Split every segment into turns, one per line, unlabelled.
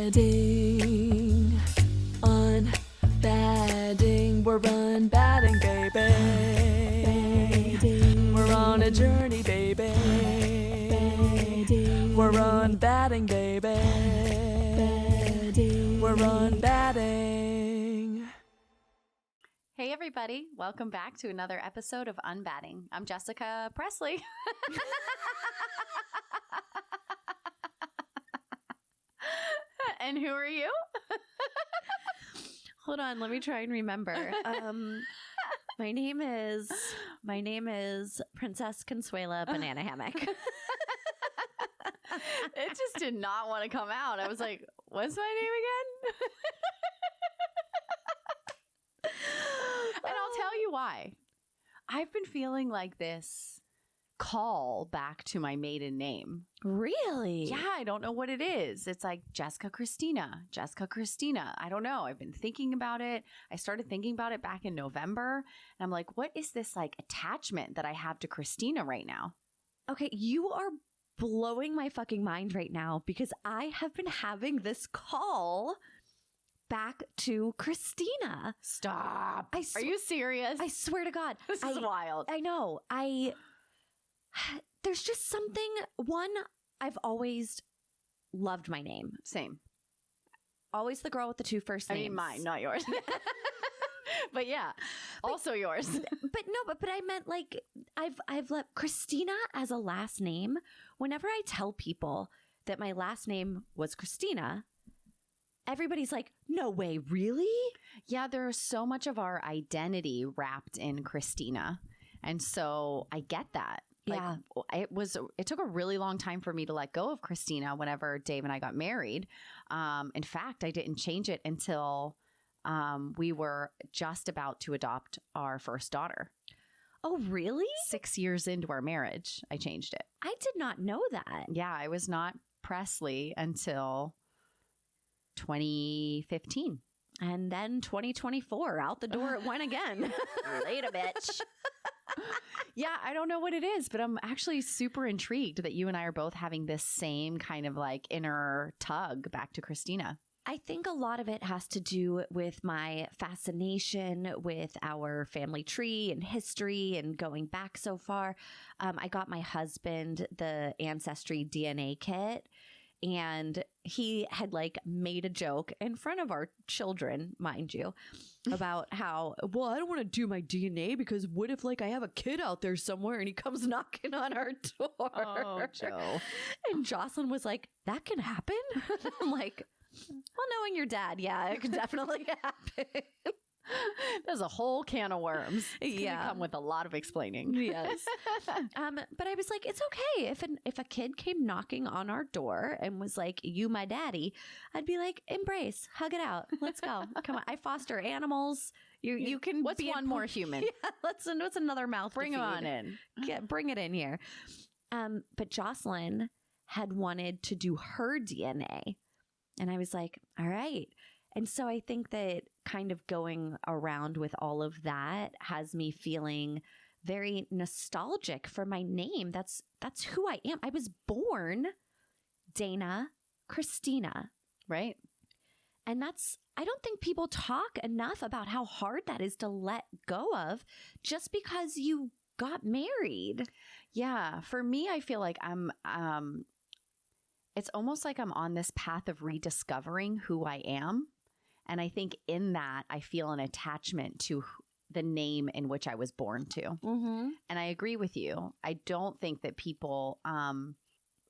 UnBadding, we're UnBadding, baby. We're on a journey, baby. We're UnBadding, baby. We're UnBadding.
Hey everybody, welcome back to another episode of UnBadding. I'm Jessica Presley. And who are you?
Hold on, let me try and remember. My name is Princess Consuela Banana Hammock.
It just did not want to come out. I was like, what's my name again? And I'll tell you why. I've been feeling like this call back to my maiden name.
Really?
Yeah, I don't know what it is. It's like Jessica Christina. I don't know. I've been thinking about it. I started thinking about it back in November. And I'm like, what is this like attachment that I have to Christina right now?
Okay, you are blowing my fucking mind right now because I have been having this call back to Christina.
Stop. Are you serious?
I swear to God.
This is wild.
I know. There's just something. One, I've always loved my name.
Same.
Always the girl with the two first names.
I mean, mine, not yours. But yeah, also yours.
But I meant like I've let Christina as a last name. Whenever I tell people that my last name was Christina, everybody's like, no way, really?
Yeah, there's so much of our identity wrapped in Christina. And so I get that. Like,
yeah.
It took a really long time for me to let go of Christina whenever Dave and I got married. In fact, I didn't change it until we were just about to adopt our first daughter.
Oh, really?
6 years into our marriage, I changed it.
I did not know that.
Yeah, I was not Presley until 2015.
And then 2024, out the door it went again. Later, bitch.
Yeah, I don't know what it is, but I'm actually super intrigued that you and I are both having this same kind of like inner tug back to Christina.
I think a lot of it has to do with my fascination with our family tree and history and going back so far. I got my husband the Ancestry DNA kit, and he had like made a joke in front of our children, mind you, about how, well, I don't want to do my DNA because what if like I have a kid out there somewhere and he comes knocking on our door?
Oh, Joe.
And Jocelyn was like, that can happen? I'm like, well, knowing your dad, yeah, it could definitely happen.
There's a whole can of worms. It's
Yeah.
gonna come with a lot of explaining.
Yes. But I was like, it's okay. If a kid came knocking on our door and was like, you my daddy, I'd be like, embrace, hug it out. Let's go. Come on. I foster animals. You can
What's
be
one more human?
Yeah, what's another mouth
Bring
to
him
feed?
on in.
Yeah, bring it in here. But Jocelyn had wanted to do her DNA. And I was like, all right. And so I think that kind of going around with all of that has me feeling very nostalgic for my name. That's who I am. I was born Dana Christina.
Right.
And I don't think people talk enough about how hard that is to let go of just because you got married.
Yeah. For me, I feel like it's almost like I'm on this path of rediscovering who I am. And I think in that, I feel an attachment to the name in which I was born to.
Mm-hmm.
And I agree with you. I don't think that people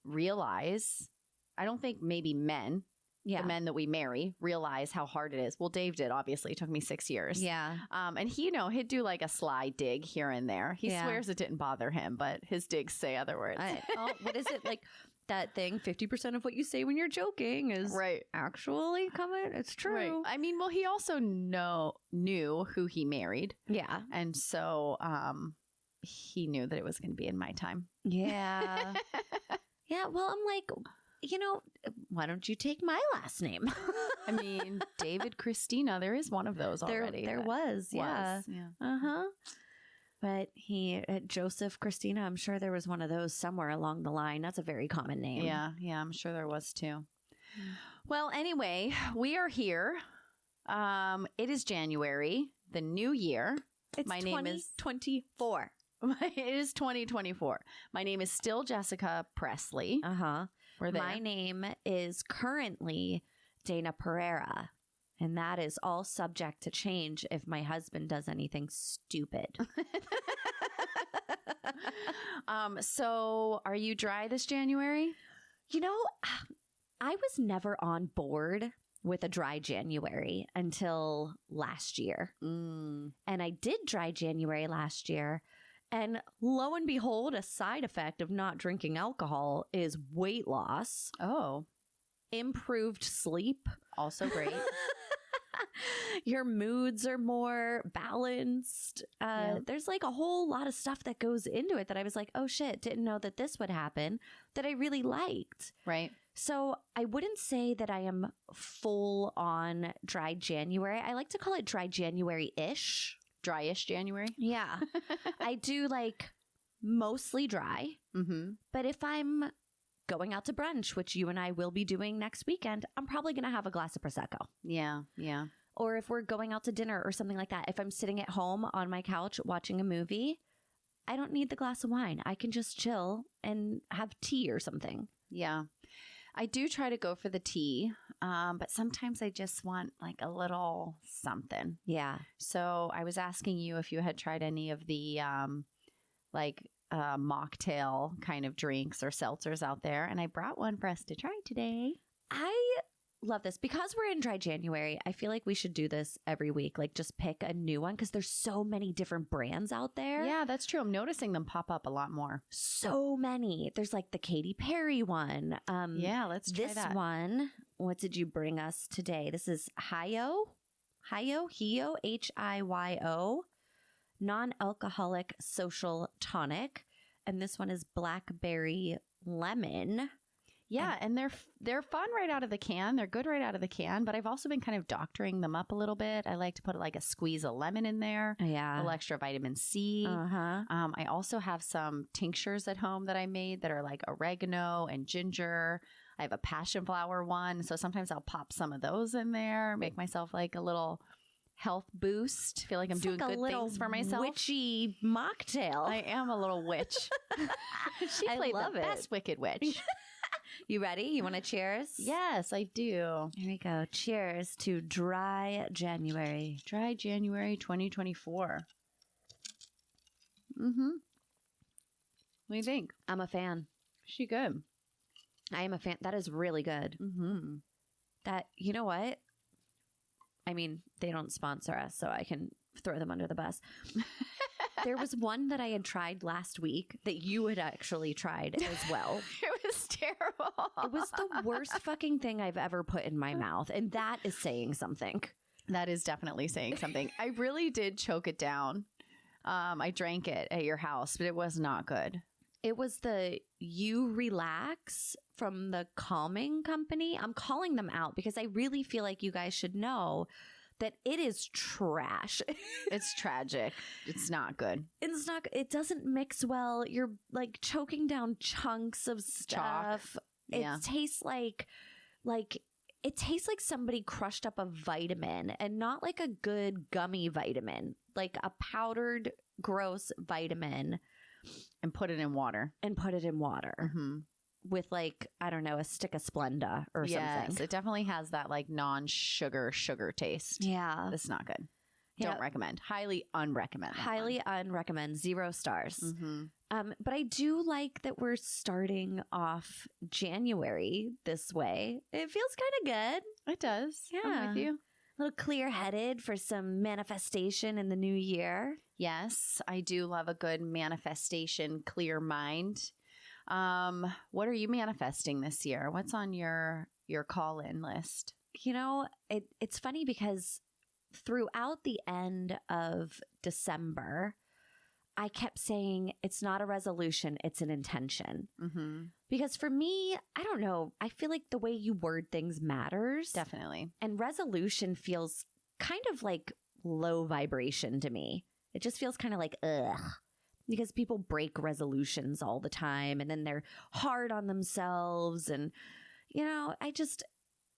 realize, I don't think maybe men,
Yeah.
the men that we marry, realize how hard it is. Well, Dave did, obviously. It took me 6 years.
Yeah.
And he, he'd do like a sly dig here and there. He
Yeah.
swears it didn't bother him, but his digs say other words.
What is it like? That thing, 50% of what you say when you're joking is
Right.
actually coming. It's true.
Right. I mean, well, he also knew who he married.
Yeah.
And so he knew that it was going to be in my time.
Yeah. Yeah. Well, I'm like, why don't you take my last name?
I mean, David Christina, there is one of those already.
There was. Yeah.
Yeah.
Uh-huh. But Joseph Christina, I'm sure there was one of those somewhere along the line. That's a very common name.
Yeah, I'm sure there was too. Well, anyway, we are here. It is January, the new year.
It's
My name is
2024.
It is 2024. My name is still Jessica Presley.
Uh-huh.
We're there.
My name is currently Dana Pereira, and that is all subject to change if my husband does anything stupid.
So are you dry this January?
You know, I was never on board with a dry January until last year. And I did dry January last year. And lo and behold, a side effect of not drinking alcohol is weight loss,
Oh,
improved sleep.
also great.
Your moods are more balanced.
Yeah.
There's like a whole lot of stuff that goes into it that I was like, oh shit, didn't know that this would happen, that I really liked.
Right.
So I wouldn't say that I am full on dry January. I like to call it dry January-ish.
Dryish January.
Yeah. I do like mostly dry.
Mm-hmm.
But if I'm going out to brunch, which you and I will be doing next weekend, I'm probably going to have a glass of Prosecco.
Yeah. Yeah.
Or if we're going out to dinner or something like that, if I'm sitting at home on my couch watching a movie, I don't need the glass of wine. I can just chill and have tea or something.
Yeah. I do try to go for the tea, but sometimes I just want like a little something.
Yeah.
So I was asking you if you had tried any of the mocktail kind of drinks or seltzers out there, and I brought one for us to try today.
I love this because we're in dry January. I feel like we should do this every week, like just pick a new one because there's so many different brands out there.
Yeah, that's true. I'm noticing them pop up a lot more.
So many. There's like the Katy Perry one.
Yeah, let's try
this
that.
one. What did you bring us today? This is Hiyo, Hiyo, non-alcoholic social tonic, and this one is blackberry lemon.
Yeah, and they're fun right out of the can. They're good right out of the can, but I've also been kind of doctoring them up a little bit. I like to put like a squeeze of lemon in there,
Yeah.
a little extra vitamin C.
Uh-huh.
I also have some tinctures at home that I made that are like oregano and ginger. I have a passion flower one, so sometimes I'll pop some of those in there, make myself like a little health boost. Feel like I'm
It's
doing
like a
good
little
things for myself.
witchy mocktail.
I am a little witch. She
I
played
love
the
it.
best Wicked Witch.
You ready? You want to cheers?
Yes, I do.
Here we go. Cheers to dry January.
Dry January 2024. Mm-hmm. What do you think?
I'm a fan.
She good.
I am a fan. That is really good.
Mm-hmm.
That, you know what? I mean, they don't sponsor us, so I can throw them under the bus. There was one that I had tried last week that you had actually tried as well.
It was terrible.
It was the worst fucking thing I've ever put in my mouth. And that is saying something.
That is definitely saying something. I really did choke it down. I drank it at your house, but it was not good.
It was the You Relax from the Calming Company. I'm calling them out because I really feel like you guys should know that it is trash.
It's tragic. It's not good.
It's not, it doesn't mix well. You're like choking down chunks of stuff. It
Yeah.
tastes like it tastes like somebody crushed up a vitamin and not like a good gummy vitamin, like a powdered gross vitamin
And put it in water.
and put it in water
Mm-hmm.
with like, I don't know, a stick of Splenda or
Yes,
something.
it definitely has that like non-sugar taste.
Yeah.
It's not good.
Yeah.
Don't recommend. Highly unrecommend.
Highly unrecommend. 0 stars.
Mm-hmm.
But I do like that we're starting off January this way. It feels kind of good.
It does. I'm
Yeah.
with you.
A little clear-headed for some manifestation in the new year.
Yes, I do love a good manifestation, clear mind. What are you manifesting this year? What's on your call-in list?
You know, it's funny because throughout the end of December, I kept saying it's not a resolution, it's an intention.
Mm-hmm.
Because for me, I don't know, I feel like the way you word things matters.
Definitely.
And resolution feels kind of like low vibration to me. It just feels kind of like, ugh. Because people break resolutions all the time and then they're hard on themselves. And, you know,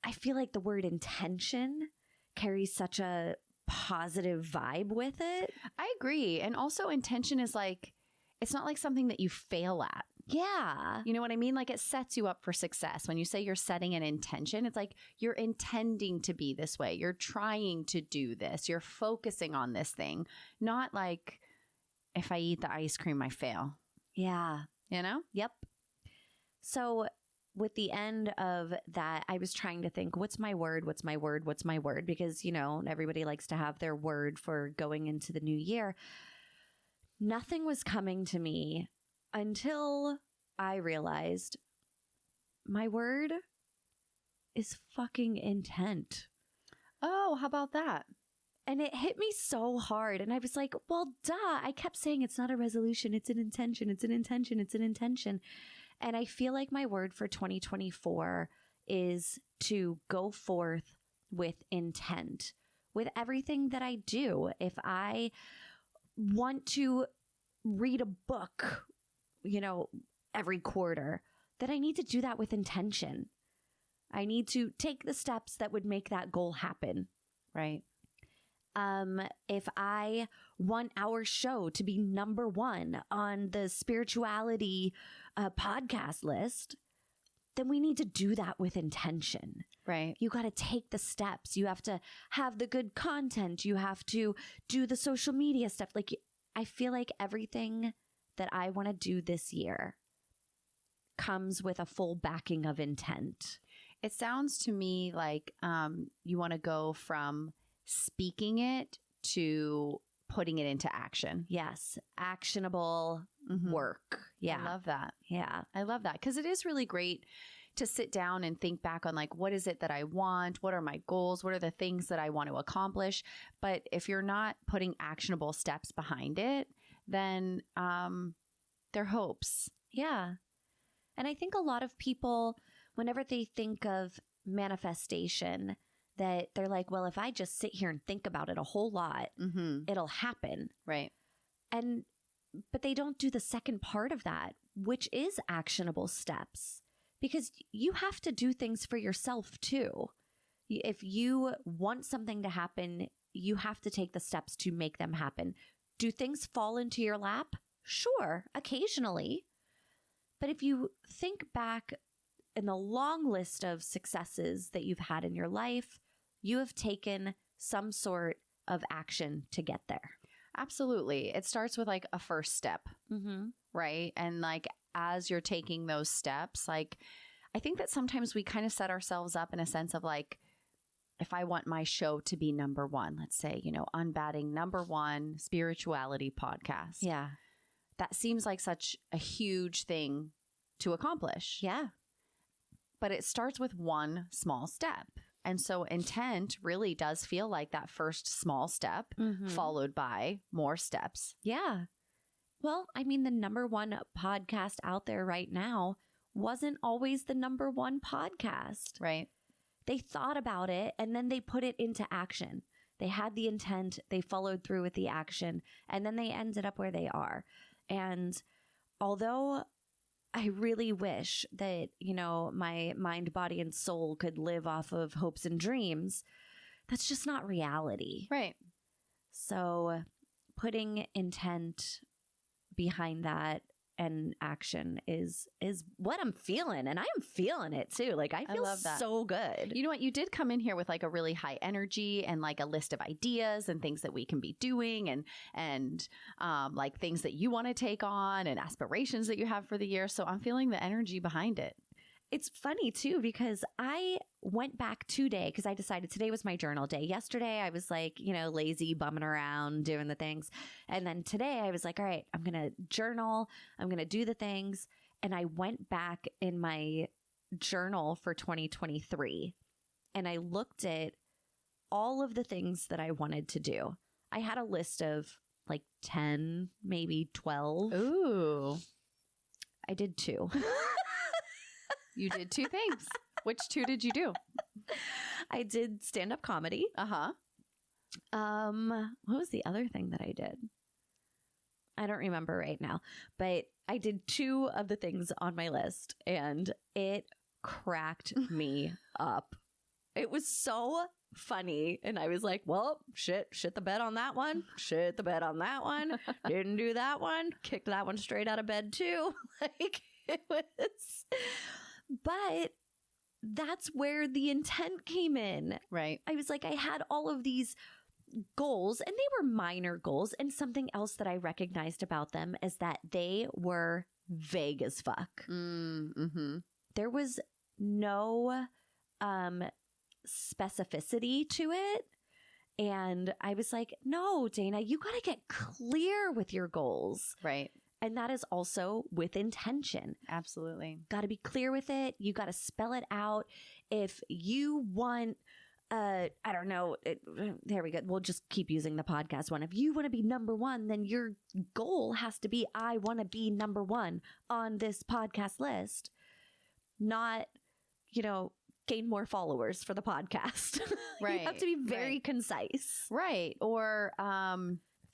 I feel like the word intention carries such a positive vibe with it.
I agree. And also intention is like, it's not like something that you fail at.
Yeah.
You know what I mean? Like it sets you up for success. When you say you're setting an intention, it's like you're intending to be this way. You're trying to do this. You're focusing on this thing. Not like if I eat the ice cream, I fail.
Yeah.
You know?
Yep. So with the end of that, I was trying to think, what's my word? What's my word? What's my word? Because, you know, everybody likes to have their word for going into the new year. Nothing was coming to me until I realized my word is fucking intent.
Oh, how about that?
And it hit me so hard. And I was like, well, duh. I kept saying it's not a resolution. It's an intention. It's an intention. It's an intention. And I feel like my word for 2024 is to go forth with intent with everything that I do. If I want to read a book, you know, every quarter, then I need to do that with intention. I need to take the steps that would make that goal happen.
Right.
If I want our show to be number one on the spirituality podcast list, then we need to do that with intention.
Right.
You got to take the steps. You have to have the good content. You have to do the social media stuff. Like, I feel like everything that I want to do this year comes with a full backing of intent.
It sounds to me like you want to go from speaking it to putting it into action.
Yes. Actionable work. Yeah.
I love that.
Yeah.
I love that because it is really great to sit down and think back on like, what is it that I want? What are my goals? What are the things that I want to accomplish? But if you're not putting actionable steps behind it, then they're hopes.
Yeah. And I think a lot of people, whenever they think of manifestation, that they're like, well, if I just sit here and think about it a whole lot, it'll happen.
Right.
But they don't do the second part of that, which is actionable steps, because you have to do things for yourself too. If you want something to happen, you have to take the steps to make them happen. Do things fall into your lap? Sure, occasionally. But if you think back in the long list of successes that you've had in your life, you have taken some sort of action to get there.
Absolutely. It starts with like a first step, right? And like as you're taking those steps, like I think that sometimes we kind of set ourselves up in a sense of like, if I want my show to be number one, let's say, you know, UnBadding #1 spirituality podcast.
Yeah.
That seems like such a huge thing to accomplish.
Yeah.
But it starts with one small step. And so intent really does feel like that first small step followed by more steps.
Yeah. Well, I mean, the #1 podcast out there right now wasn't always the #1 podcast.
Right.
They thought about it and then they put it into action. They had the intent, they followed through with the action, and then they ended up where they are. And although I really wish that, you know, my mind, body, and soul could live off of hopes and dreams, that's just not reality.
Right.
So putting intent behind that and action is what I'm feeling. And I am feeling it too. Like I feel
love that.
so good.
You know what? You did come in here with like a really high energy and like a list of ideas and things that we can be doing and like things that you want to take on and aspirations that you have for the year. So I'm feeling the energy behind it.
It's funny too, because I went back today because I decided today was my journal day. Yesterday, I was like, you know, lazy, bumming around, doing the things. And then today I was like, all right, I'm going to journal. I'm going to do the things. And I went back in my journal for 2023 and I looked at all of the things that I wanted to do. I had a list of like 10, maybe 12.
Ooh.
I did 2.
You did 2 things. Which 2 did you do?
I did stand-up comedy.
Uh-huh.
What was the other thing that I did? I don't remember right now, but I did 2 of the things on my list and it cracked me up. It was so funny. And I was like, well, shit the bed on that one. Shit the bed on that one. Didn't do that one. Kicked that one straight out of bed too. Like it was, but that's where the intent came in.
Right.
I was like, I had all of these goals and they were minor goals. And something else that I recognized about them is that they were vague as fuck.
Mm-hmm.
There was no specificity to it. And I was like, no, Dana, you got to get clear with your goals.
Right.
And that is also with intention.
Absolutely.
Got to be clear with it. You got to spell it out. If you want, I don't know, there we go. We'll just keep using the podcast one. If you want to be number one, then your goal has to be, I want to be number one on this podcast list, not, gain more followers for the podcast.
Right.
You have to be very concise.
Right. Or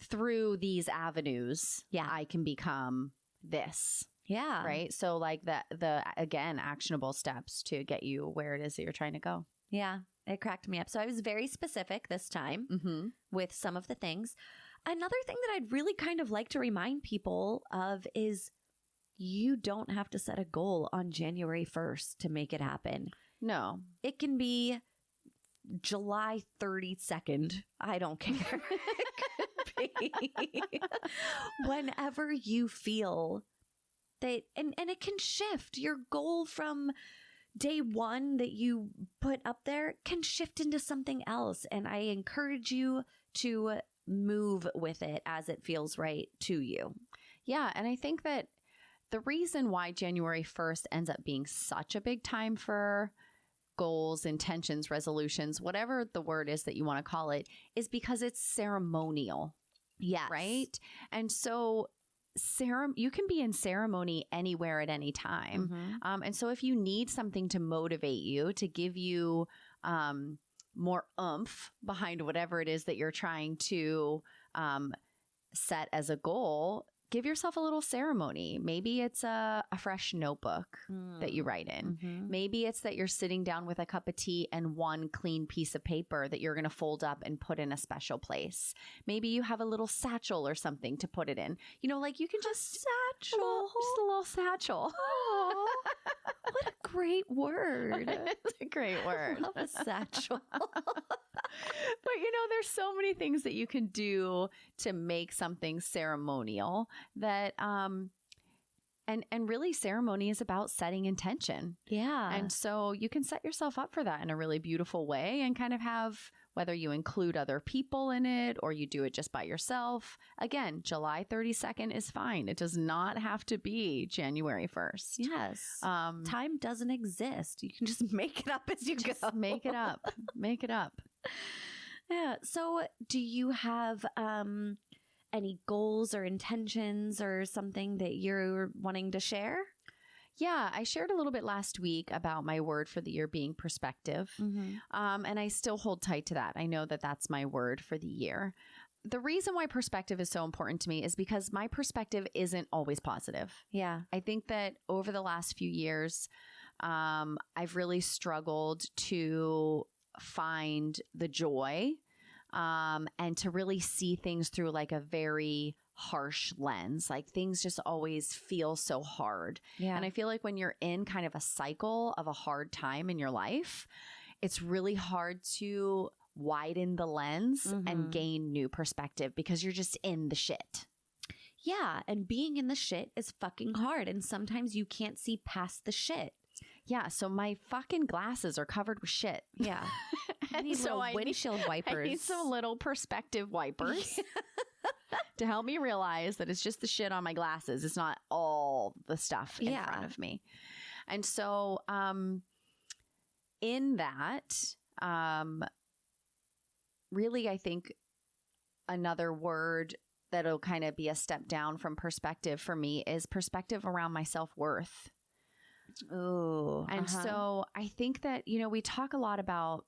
through these avenues, I can become this.
Yeah.
Right. So like the again, actionable steps to get you where it is that you're trying to go.
Yeah. It cracked me up. So I was very specific this time with some of the things. Another thing that I'd really kind of like to remind people of is you don't have to set a goal on January 1st to make it happen.
No.
It can be July 32nd. I don't care. It could be whenever you feel that, and it can shift. Your goal from day one that you put up there can shift into something else. And I encourage you to move with it as it feels right to you.
Yeah. And I think that the reason why January 1st ends up being such a big time for goals, intentions, resolutions, whatever the word is that you want to call it, is because it's ceremonial.
Yes.
Right. And so you can be in ceremony anywhere at any time. And so if you need something to motivate you, to give you more oomph behind whatever it is that you're trying to set as a goal, give yourself a little ceremony. Maybe it's a fresh notebook that you write in. Maybe it's that you're sitting down with a cup of tea and one clean piece of paper that you're going to fold up and put in a special place. Maybe you have a little satchel or something to put it in. Like you can just
satchel.
Just a little satchel.
What a great word.
It's a great word.
I love a satchel.
But there's so many things that you can do to make something ceremonial that and really ceremony is about setting intention.
Yeah.
And so you can set yourself up for that in a really beautiful way and kind of have, whether you include other people in it or you do it just by yourself. Again, July 32nd is fine. It does not have to be January 1st.
Yes. Time doesn't exist. You can just make it up as you go.
Make it up. Make it up.
Yeah. So do you have any goals or intentions or something that you're wanting to share?
Yeah, I shared a little bit last week about my word for the year being perspective. And I still hold tight to that. I know that that's my word for the year. The reason why perspective is so important to me is because my perspective isn't always positive.
Yeah.
I think that over the last few years, I've really struggled to find the joy and to really see things through like a very harsh lens. Like things just always feel so hard.
Yeah.
And I feel like when you're in kind of a cycle of a hard time in your life, it's really hard to widen the lens and gain new perspective because you're just in the shit.
Yeah. And being in the shit is fucking hard. And sometimes you can't see past the shit.
Yeah. So my fucking glasses are covered with shit.
Yeah.
And so
I windshield wipers.
I need some little perspective wipers to help me realize that it's just the shit on my glasses. It's not all the stuff in front of me. And so in that, really, I think another word that'll kind of be a step down from perspective for me is perspective around my self-worth.
Oh,
and so I think that, we talk a lot about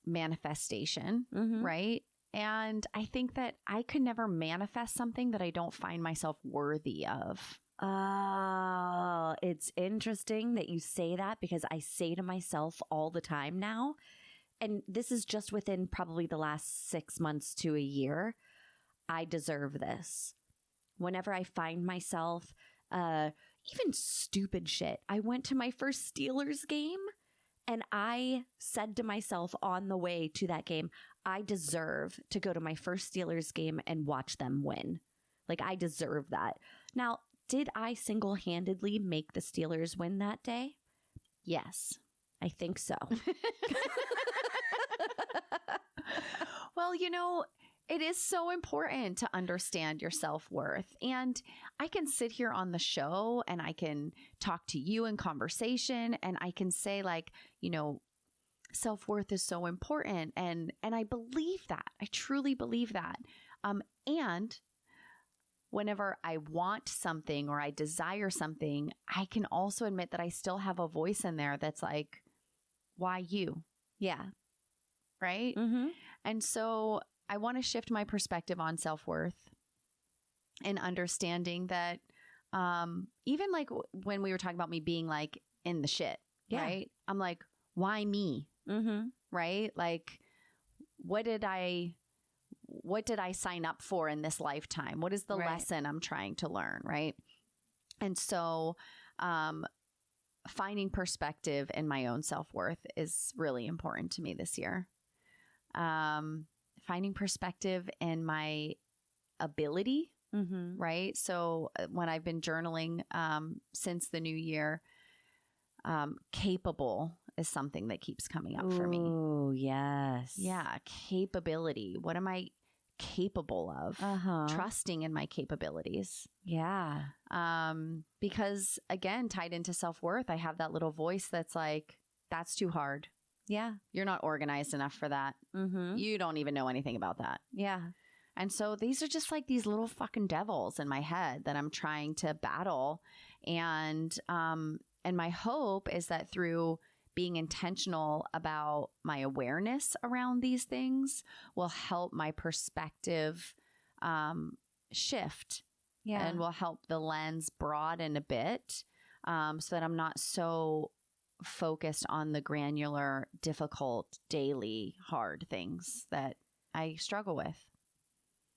manifestation, right? And I think that I could never manifest something that I don't find myself worthy of.
Oh, it's interesting that you say that because I say to myself all the time now, and this is just within probably the last 6 months to a year, I deserve this. Whenever I find myself, even stupid shit. I went to my first Steelers game and I said to myself on the way to that game, I deserve to go to my first Steelers game and watch them win. Like, I deserve that. Now, did I single-handedly make the Steelers win that day? Yes, I think so.
Well, it is so important to understand your self-worth. And I can sit here on the show and I can talk to you in conversation and I can say like, self-worth is so important. And I believe that. I truly believe that. And whenever I want something or I desire something, I can also admit that I still have a voice in there that's like, why you?
Yeah.
Right?
Mm-hmm.
And so I want to shift my perspective on self-worth and understanding that even like when we were talking about me being like in the shit, right? I'm like, why me?
Mm-hmm.
Right? Like, what did I sign up for in this lifetime? What is the lesson I'm trying to learn? Right. And so finding perspective in my own self-worth is really important to me this year. Finding perspective in my ability.
Mm-hmm.
Right. So when I've been journaling since the new year, capable is something that keeps coming up for me.
Oh, yes.
Yeah. Capability. What am I capable of? Trusting in my capabilities.
Yeah.
Because again, tied into self-worth, I have that little voice that's like, that's too hard.
Yeah.
You're not organized enough for that.
Mm-hmm.
You don't even know anything about that.
Yeah.
And so these are just like these little fucking devils in my head that I'm trying to battle. And my hope is that through being intentional about my awareness around these things will help my perspective shift.
Yeah.
And will help the lens broaden a bit so that I'm not so focused on the granular, difficult, daily, hard things that I struggle with.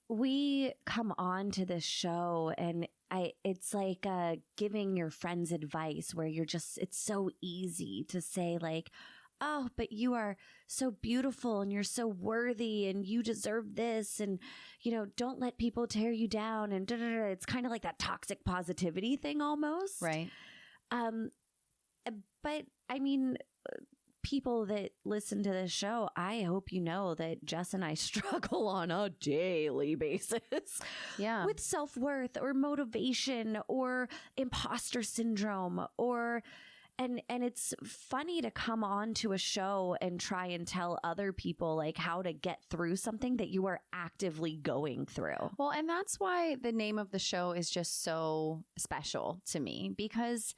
We come on to this show and it's like giving your friends advice where it's so easy to say like, oh, but you are so beautiful and you're so worthy and you deserve this. And, don't let people tear you down. And it's kind of like that toxic positivity thing almost.
Right.
But I mean, people that listen to this show, I hope you know that Jess and I struggle on a daily basis with self-worth or motivation or imposter syndrome and it's funny to come on to a show and try and tell other people like how to get through something that you are actively going through.
Well, and that's why the name of the show is just so special to me because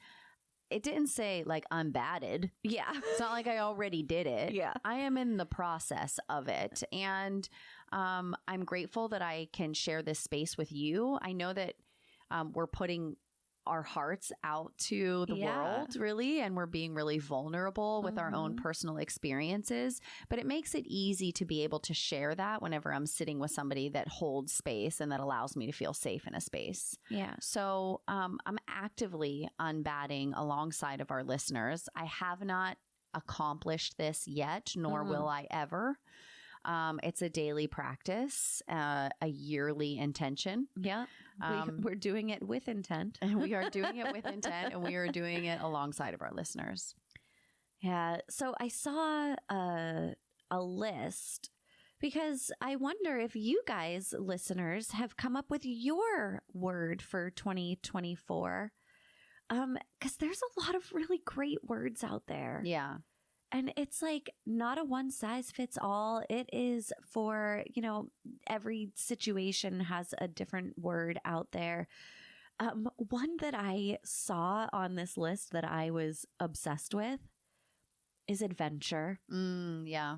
it didn't say like UnBadded.
Yeah.
It's not like I already did it.
Yeah.
I am in the process of it. And I'm grateful that I can share this space with you. I know that we're putting our hearts out to the world, really, and we're being really vulnerable with our own personal experiences. But it makes it easy to be able to share that whenever I'm sitting with somebody that holds space and that allows me to feel safe in a space.
Yeah.
So I'm actively unbadding alongside of our listeners. I have not accomplished this yet, nor will I ever. It's a daily practice, a yearly intention.
Yeah. We're doing it with intent.
And we are doing it with intent and we are doing it alongside of our listeners.
Yeah. So I saw a list because I wonder if you guys, listeners, have come up with your word for 2024. Because there's a lot of really great words out there.
Yeah.
And it's like not a one size fits all. It is for, every situation has a different word out there. One that I saw on this list that I was obsessed with is adventure.
Yeah.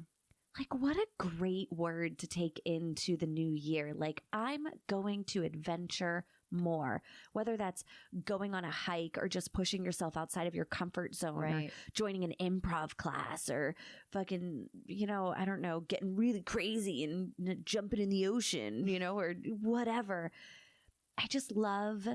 Like, what a great word to take into the new year. Like, I'm going to adventure more, whether that's going on a hike or just pushing yourself outside of your comfort zone,
Right.
or joining an improv class, or fucking, I don't know, getting really crazy and jumping in the ocean, or whatever. I just love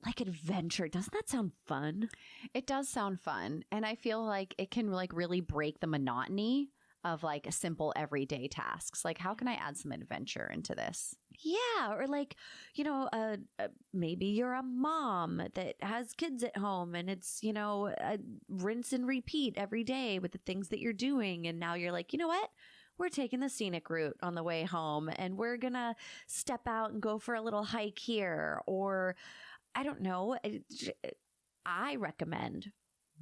like adventure. Doesn't that sound fun?
It does sound fun. And I feel like it can like really break the monotony of like simple everyday tasks. Like, how can I add some adventure into this?
Yeah. Or like, maybe you're a mom that has kids at home and it's, a rinse and repeat every day with the things that you're doing. And now you're like, you know what? We're taking the scenic route on the way home and we're going to step out and go for a little hike here. Or I don't know. I recommend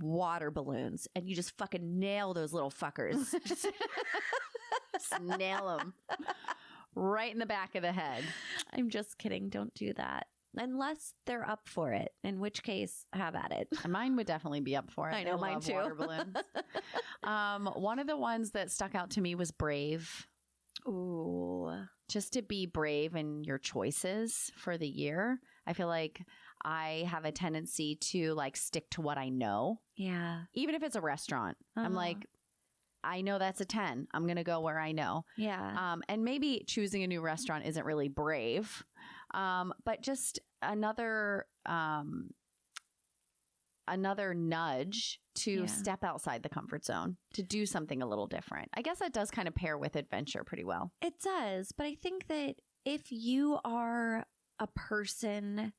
water balloons, and you just fucking nail those little fuckers.
Just nail them right in the back of the head.
I'm just kidding. Don't do that. Unless they're up for it, in which case, have at it.
Mine would definitely be up for it.
I know, mine
love
too.
Water balloons. One of the ones that stuck out to me was brave.
Ooh.
Just to be brave in your choices for the year. I feel like I have a tendency to like stick to what I know.
Yeah.
Even if it's a restaurant. I'm like, I know that's a 10. I'm going to go where I know.
Yeah.
And maybe choosing a new restaurant isn't really brave. But just another nudge to step outside the comfort zone, to do something a little different. I guess that does kind of pair with adventure pretty well.
It does. But I think that if you are a person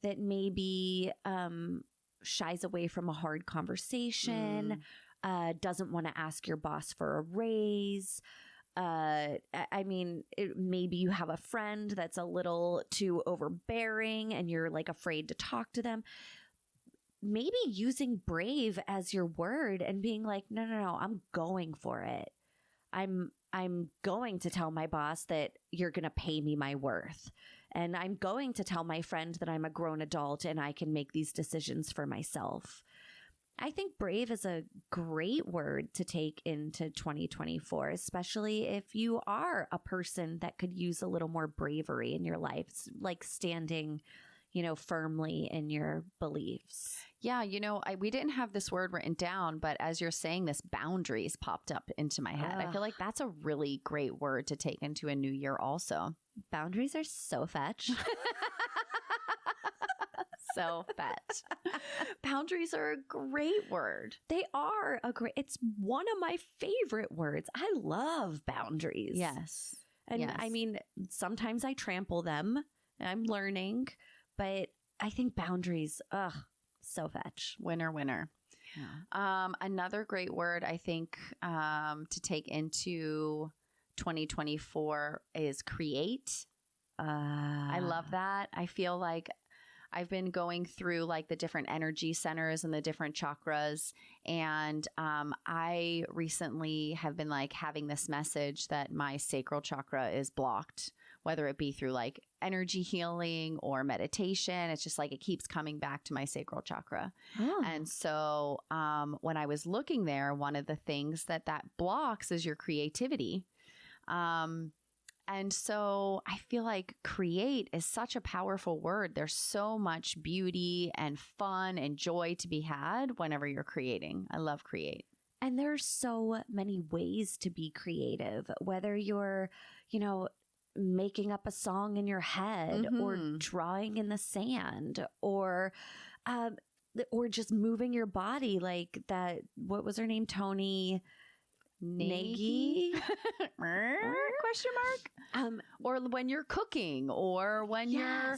that maybe shies away from a hard conversation, doesn't want to ask your boss for a raise, maybe you have a friend that's a little too overbearing and you're like afraid to talk to them. Maybe using brave as your word and being like, no, I'm going for it. I'm going to tell my boss that you're going to pay me my worth. And I'm going to tell my friend that I'm a grown adult and I can make these decisions for myself. I think brave is a great word to take into 2024, especially if you are a person that could use a little more bravery in your life, like standing, firmly in your beliefs.
Yeah, we didn't have this word written down, but as you're saying this, boundaries popped up into my head. I feel like that's a really great word to take into a new year also.
Boundaries are so fetch.
So fetch. Boundaries are a great word.
They are it's one of my favorite words. I love boundaries.
Yes.
And
yes.
I mean, sometimes I trample them. I'm learning, but I think boundaries, so fetch.
Winner. Yeah. Another great word I think to take into 2024 is create. I love that. I feel like I've been going through like the different energy centers and the different chakras. And I recently have been like having this message that my sacral chakra is blocked, whether it be through like energy healing or meditation. It's just like it keeps coming back to my sacral chakra.
Oh.
And so when I was looking there, one of the things that blocks is your creativity. And so I feel like create is such a powerful word. There's so much beauty and fun and joy to be had whenever you're creating. I love create.
And there's so many ways to be creative, whether you're, making up a song in your head or drawing in the sand or just moving your body like that. What was her name? Tony Nagy?
Question mark? Or when you're cooking or when you're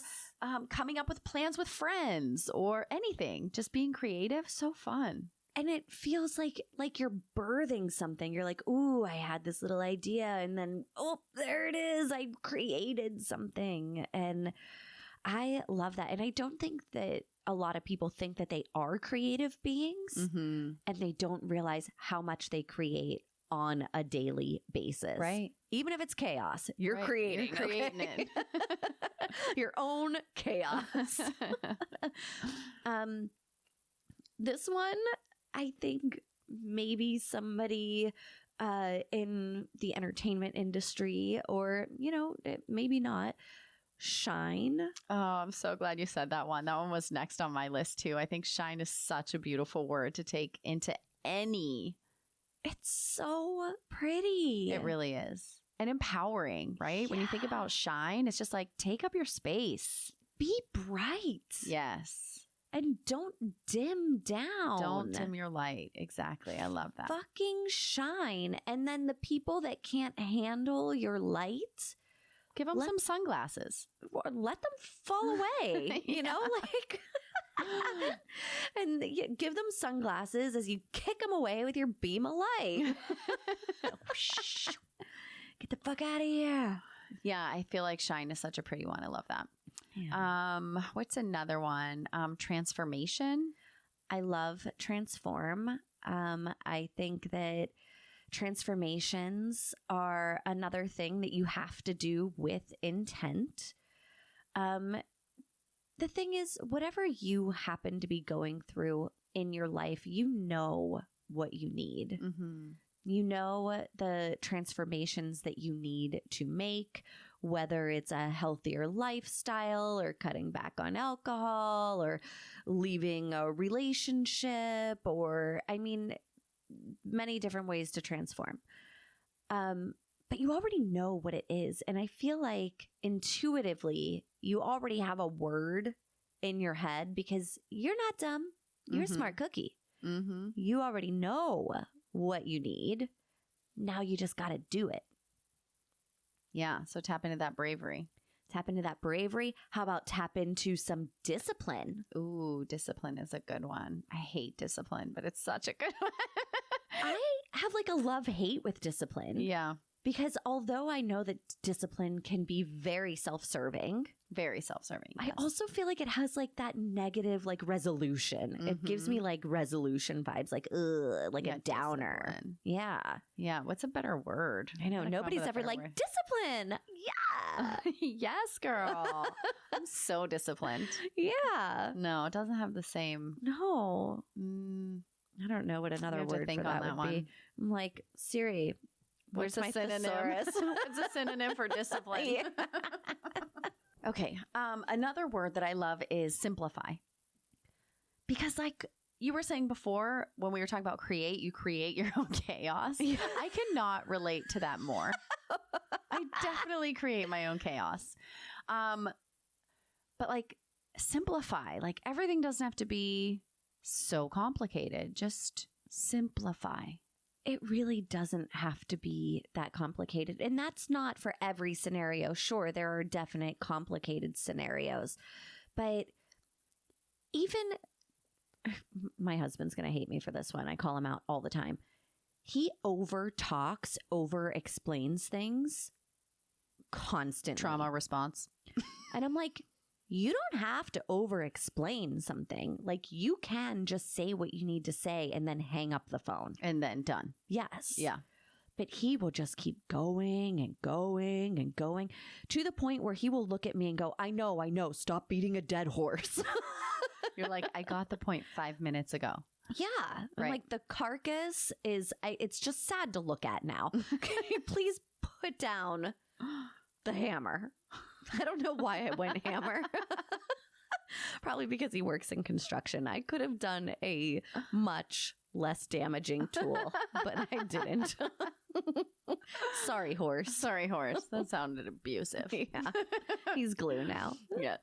coming up with plans with friends or anything, just being creative. So fun.
And it feels like you're birthing something. You're like, ooh, I had this little idea. And then, oh, there it is. I created something. And I love that. And I don't think that a lot of people think that they are creative beings and they don't realize how much they create on a daily basis.
Right.
Even if it's chaos, you're creating.
You're creating it.
Your own chaos. This one, I think maybe somebody in the entertainment industry or, maybe not, shine.
Oh, I'm so glad you said that one. That one was next on my list too. I think shine is such a beautiful word to take into any.
It's so pretty.
It really is. And empowering, right? When you think about shine, it's just like take up your space.
Be bright.
Yes.
And don't dim down.
Don't dim your light. Exactly. I love that.
Fucking shine. And then the people that can't handle your light,
Give them some sunglasses.
or let them fall away, you know, like, and give them sunglasses as you kick them away with your beam of light. Get the fuck out of here.
Yeah, I feel like shine is such a pretty one. I love that.
Yeah.
What's another one? Transformation.
I love transform. I think that transformations are another thing that you have to do with intent. The thing is, whatever you happen to be going through in your life, you know what you need.
Mm-hmm.
You know the transformations that you need to make, whether it's a healthier lifestyle or cutting back on alcohol or leaving a relationship or, I mean, many different ways to transform. But you already know what it is. And I feel like intuitively, you already have a word in your head because you're not dumb. You're a smart cookie.
Mm-hmm.
You already know what you need. Now you just got to do it.
Yeah. So tap into that bravery.
Tap into that bravery. How about tap into some discipline?
Ooh, discipline is a good one. I hate discipline, but it's such a good one.
I have like a love-hate with discipline.
Yeah.
Because although I know that discipline can be very self-serving,
Very self-serving.
I also feel like it has like that negative like resolution. It gives me like resolution vibes, like like a downer.
Discipline.
Yeah.
Yeah. What's a better word?
I know.
I'm gonna come up
Nobody's
with a
ever
better
like
word.
discipline. Yeah.
Yes, girl. I'm so disciplined.
Yeah.
No, it doesn't have the same.
No. I don't know what another
have to
word
think
for
on
that
that
would be.
one.
I'm like, Siri, where's my thesaurus?
What's a synonym for discipline?
Yeah.
Okay. Another word that I love is simplify. Because like you were saying before, when we were talking about create, you create your own chaos.
Yeah.
I cannot relate to that more. I definitely create my own chaos. But like simplify, like everything doesn't have to be so complicated. Just simplify.
It really doesn't have to be that complicated. And that's not for every scenario. Sure, there are definite complicated scenarios. But even my husband's going to hate me for this one. I call him out all the time. He over talks, over explains things constantly.
Trauma response.
And I'm like, you don't have to over explain something. Like you can just say what you need to say and then hang up the phone.
And then done.
Yes.
Yeah.
But he will just keep going and going and going to the point where he will look at me and go, I know. Stop beating a dead horse.
You're like, I got the point 5 minutes ago.
Yeah. I'm
Right.
like, the carcass is, it's just sad to look at now. Can you please put down the hammer? I don't know why I went hammer. Probably because he works in construction. I could have done a much less damaging tool, but I didn't. Sorry, horse.
Sorry, horse. That sounded abusive.
Yeah. He's glue now.
Yes.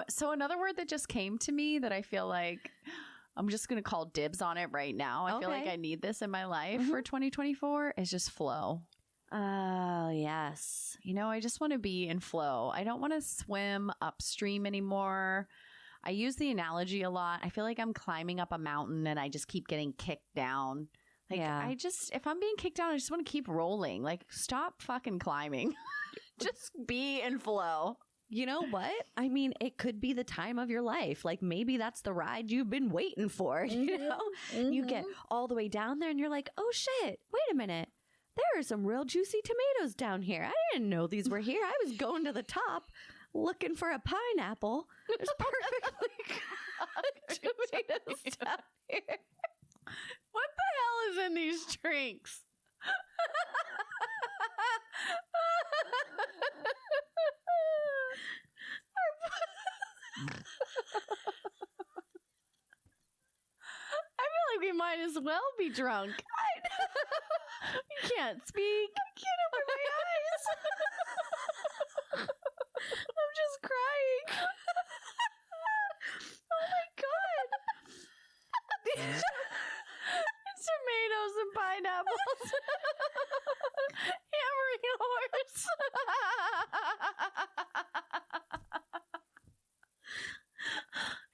So another word that just came to me that I feel like I'm just going to call dibs on it right now. I feel like
Okay.
I need this in my life for 2024 is just flow.
Oh, yes.
You know, I just want to be in flow. I don't want to swim upstream anymore. I use the analogy a lot. I feel like I'm climbing up a mountain and I just keep getting kicked down. Like,
Yeah.
if I'm being kicked down, I just want to keep rolling. Like, stop fucking climbing. Just be in flow.
You know what? I mean, it could be the time of your life. Like maybe that's the ride you've been waiting for, you know? You get all the way down there and you're like, oh shit, wait a minute. There are some real juicy tomatoes down here. I didn't know these were here. I was going to the top looking for a pineapple. There's perfectly tomatoes down here.
What the hell is in these drinks? might as well be drunk.
I know.
You can't speak.
I can't open my eyes. I'm just crying. Oh my God.
Tomatoes and pineapples. Hammering horse.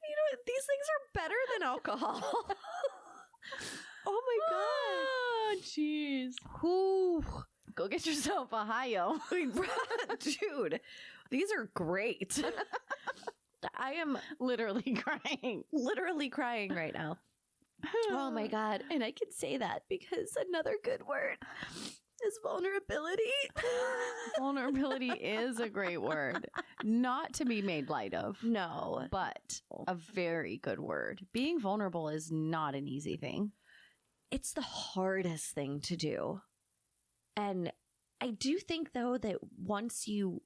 You know, these things are better than alcohol. Oh my God.
Oh, jeez.
Whew.
Go get yourself a Hiyo.
Dude, these are great. I am
Literally crying.
literally crying right now. Oh my God. And I can say that because another good word is vulnerability.
Vulnerability is a great word. Not to be made light of,
No.
but a very good word. Being vulnerable is not an easy thing.
It's the hardest thing to do. And I do think, though, that once you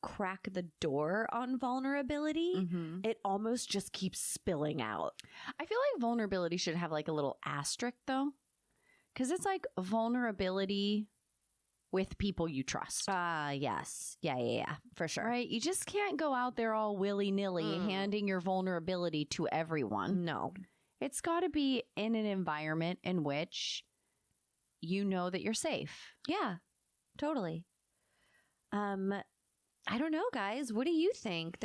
crack the door on vulnerability, it almost just keeps spilling out.
I feel like vulnerability should have like a little asterisk though, because it's like vulnerability with people you trust.
Yes. Yeah, for sure.
Right? You just can't go out there all willy-nilly handing your vulnerability to everyone.
No.
It's got to be in an environment in which you know that you're safe.
Yeah, totally. I don't know, guys. What do you think?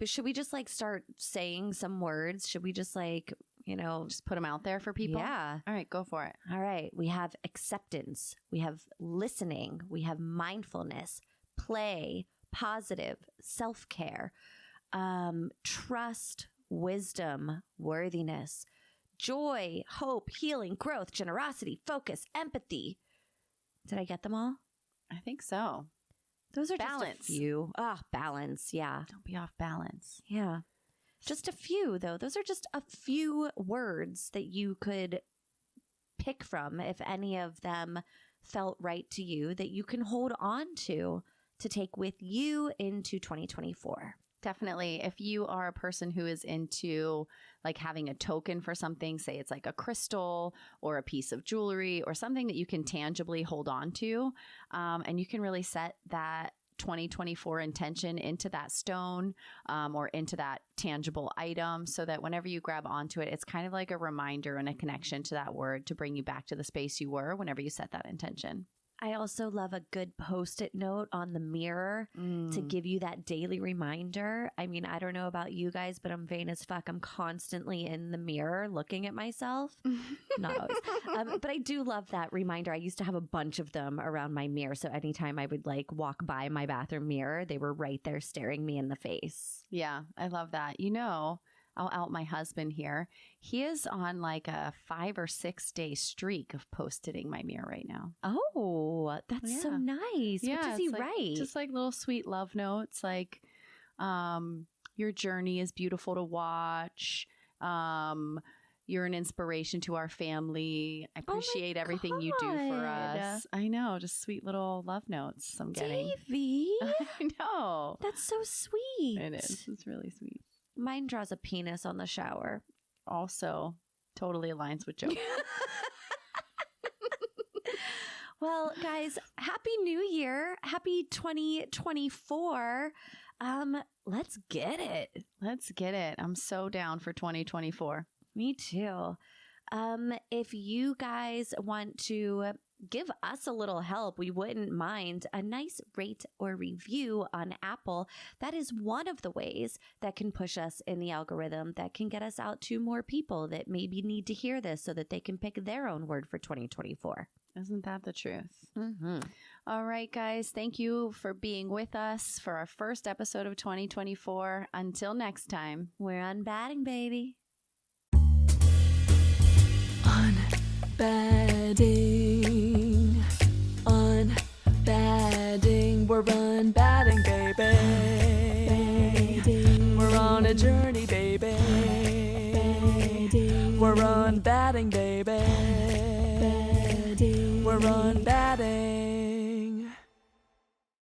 Should we just like start saying some words? Should we just like,
Just put them out there for people?
Yeah.
All right, go for it.
All right. We have acceptance. We have listening. We have mindfulness, play, positive, self-care, trust, wisdom, worthiness, joy, hope, healing, growth, generosity, focus, empathy. Did I get them all?
I think so.
Those are
Balance.
just a few. Balance. Yeah.
Don't be off balance.
Yeah. Just a few, though. Those are just a few words that you could pick from if any of them felt right to you that you can hold on to take with you into 2024.
Definitely. If you are a person who is into like having a token for something, say it's like a crystal or a piece of jewelry or something that you can tangibly hold on to, and you can really set that 2024 intention into that stone or into that tangible item so that whenever you grab onto it, it's kind of like a reminder and a connection to that word to bring you back to the space you were whenever you set that intention.
I also love a good Post-it note on the mirror to give you that daily reminder. I mean, I don't know about you guys, but I'm vain as fuck. I'm constantly in the mirror looking at myself. Not always. But I do love that reminder. I used to have a bunch of them around my mirror. So anytime I would like walk by my bathroom mirror, they were right there staring me in the face.
Yeah, I love that. I'll out my husband here. He is on like a 5 or 6 day streak of post-itting my mirror right now.
Oh, that's so nice.
Yeah,
what does he
like,
write?
Just like little sweet love notes like, your journey is beautiful to watch. You're an inspiration to our family. I appreciate everything you do for us. I know, just sweet little love notes I'm getting.
Davey.
I know.
That's so sweet.
It is. It's really sweet.
Mine draws a penis on the shower.
Also, totally aligns with Joe.
Well, guys, Happy New Year. Happy 2024. Let's get it.
Let's get it. I'm so down for 2024.
Me too. If you guys want to give us a little help, we wouldn't mind a nice rate or review on Apple. That is one of the ways that can push us in the algorithm, that can get us out to more people that maybe need to hear this so that they can pick their own word for 2024.
Isn't that the truth?
Mm-hmm.
All right, guys. Thank you for being with us for our first episode of 2024. Until next time.
We're UnBadding, baby.
UnBadding, UnBadding, we're UnBadding, baby. We're on a journey, baby. We're UnBadding, baby. We're UnBadding.